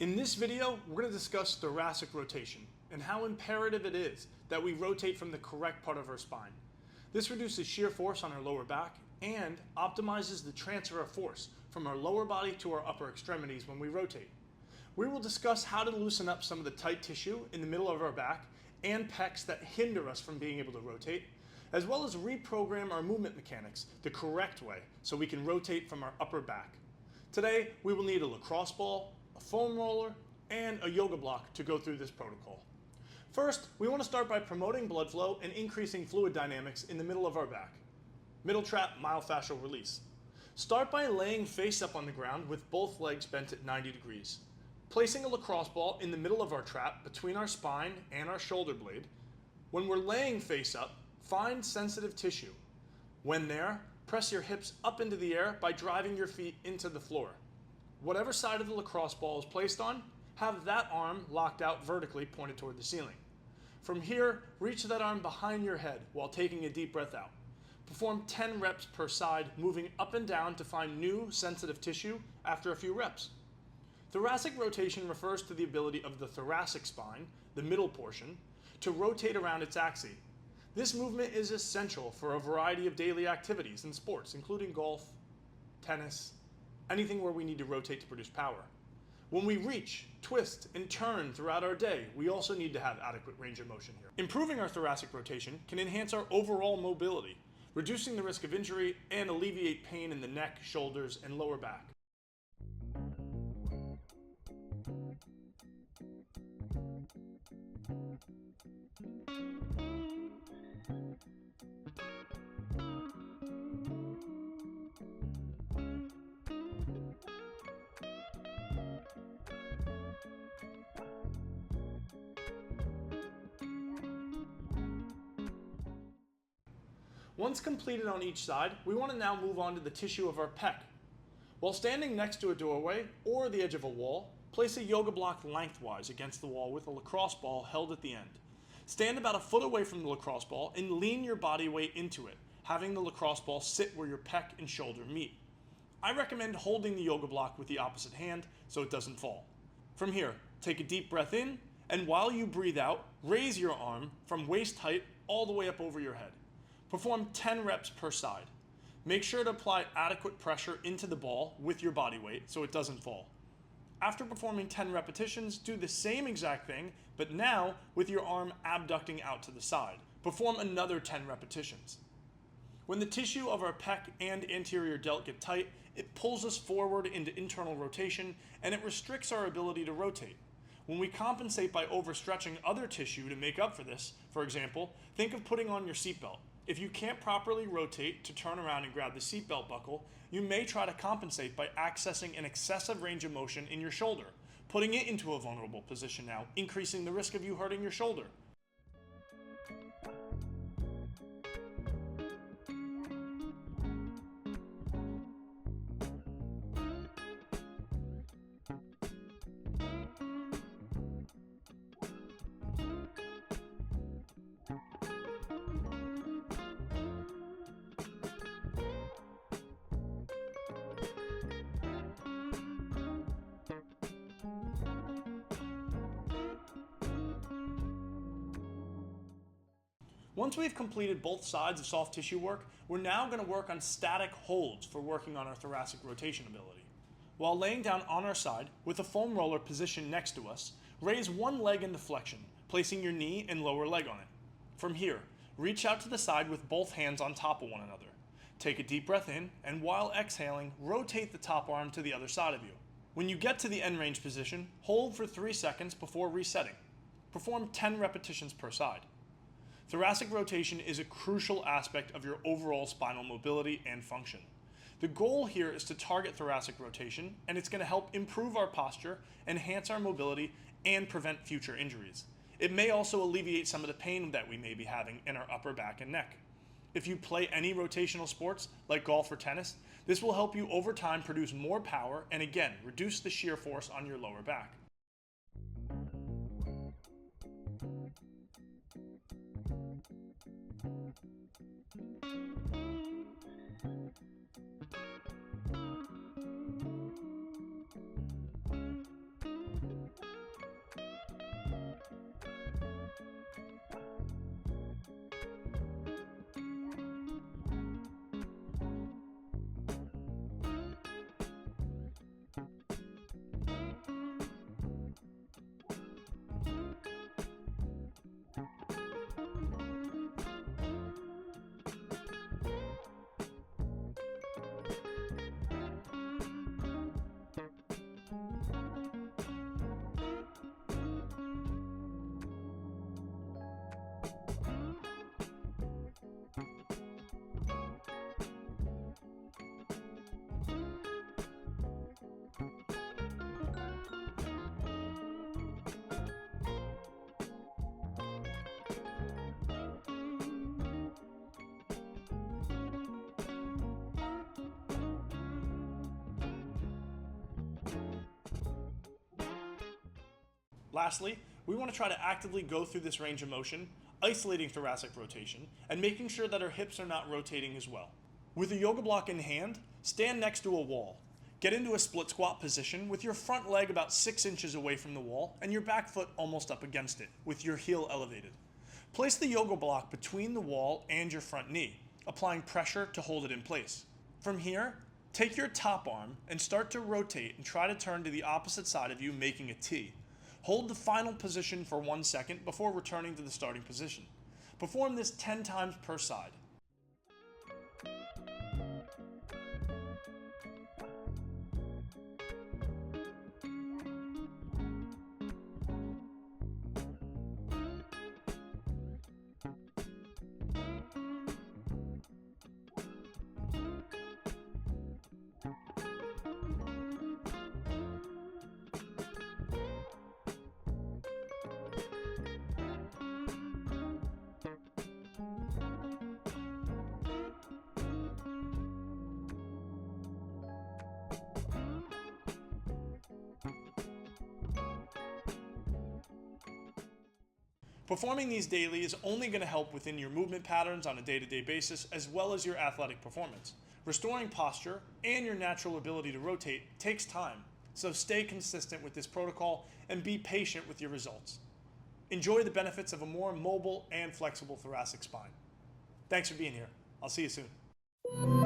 In this video, we're going to discuss thoracic rotation and how imperative it is that we rotate from the correct part of our spine. This reduces shear force on our lower back and optimizes the transfer of force from our lower body to our upper extremities when we rotate. We will discuss how to loosen up some of the tight tissue in the middle of our back and pecs that hinder us from being able to rotate, as well as reprogram our movement mechanics the correct way so we can rotate from our upper back. Today, we will need a lacrosse ball, a foam roller, and a yoga block to go through this protocol. First, we want to start by promoting blood flow and increasing fluid dynamics in the middle of our back. Middle trap myofascial release. Start by laying face up on the ground with both legs bent at 90 degrees. Placing a lacrosse ball in the middle of our trap between our spine and our shoulder blade. When we're laying face up, find sensitive tissue. When there, press your hips up into the air by driving your feet into the floor. Whatever side of the lacrosse ball is placed on, have that arm locked out vertically pointed toward the ceiling. From here, reach that arm behind your head while taking a deep breath out. Perform 10 reps per side, moving up and down to find new sensitive tissue after a few reps. Thoracic rotation refers to the ability of the thoracic spine, the middle portion, to rotate around its axis. This movement is essential for a variety of daily activities and sports, including golf, tennis, anything where we need to rotate to produce power. When we reach, twist, and turn throughout our day, we also need to have adequate range of motion here. Improving our thoracic rotation can enhance our overall mobility, reducing the risk of injury and alleviate pain in the neck, shoulders, and lower back. Once completed on each side, we want to now move on to the tissue of our pec. While standing next to a doorway or the edge of a wall, place a yoga block lengthwise against the wall with a lacrosse ball held at the end. Stand about a foot away from the lacrosse ball and lean your body weight into it, having the lacrosse ball sit where your pec and shoulder meet. I recommend holding the yoga block with the opposite hand so it doesn't fall. From here, take a deep breath in, and while you breathe out, raise your arm from waist height all the way up over your head. Perform 10 reps per side. Make sure to apply adequate pressure into the ball with your body weight so it doesn't fall. After performing 10 repetitions, do the same exact thing, but now with your arm abducting out to the side. Perform another 10 repetitions. When the tissue of our pec and anterior delt get tight, it pulls us forward into internal rotation and it restricts our ability to rotate. When we compensate by overstretching other tissue to make up for this, for example, think of putting on your seatbelt. If you can't properly rotate to turn around and grab the seatbelt buckle, you may try to compensate by accessing an excessive range of motion in your shoulder, putting it into a vulnerable position now, increasing the risk of you hurting your shoulder. Once we've completed both sides of soft tissue work, we're now going to work on static holds for working on our thoracic rotation ability. While laying down on our side, with a foam roller positioned next to us, raise one leg into flexion, placing your knee and lower leg on it. From here, reach out to the side with both hands on top of one another. Take a deep breath in, and while exhaling, rotate the top arm to the other side of you. When you get to the end range position, hold for 3 seconds before resetting. Perform 10 repetitions per side. Thoracic rotation is a crucial aspect of your overall spinal mobility and function. The goal here is to target thoracic rotation, and it's going to help improve our posture, enhance our mobility, and prevent future injuries. It may also alleviate some of the pain that we may be having in our upper back and neck. If you play any rotational sports like golf or tennis, this will help you over time produce more power and again, reduce the shear force on your lower back. Lastly, we want to try to actively go through this range of motion, isolating thoracic rotation, and making sure that our hips are not rotating as well. With a yoga block in hand, stand next to a wall. Get into a split squat position with your front leg about 6 inches away from the wall and your back foot almost up against it, with your heel elevated. Place the yoga block between the wall and your front knee, applying pressure to hold it in place. From here, take your top arm and start to rotate and try to turn to the opposite side of you, making a T. Hold the final position for 1 second before returning to the starting position. Perform this 10 times per side. Performing these daily is only going to help within your movement patterns on a day-to-day basis, as well as your athletic performance. Restoring posture and your natural ability to rotate takes time, so stay consistent with this protocol and be patient with your results. Enjoy the benefits of a more mobile and flexible thoracic spine. Thanks for being here. I'll see you soon.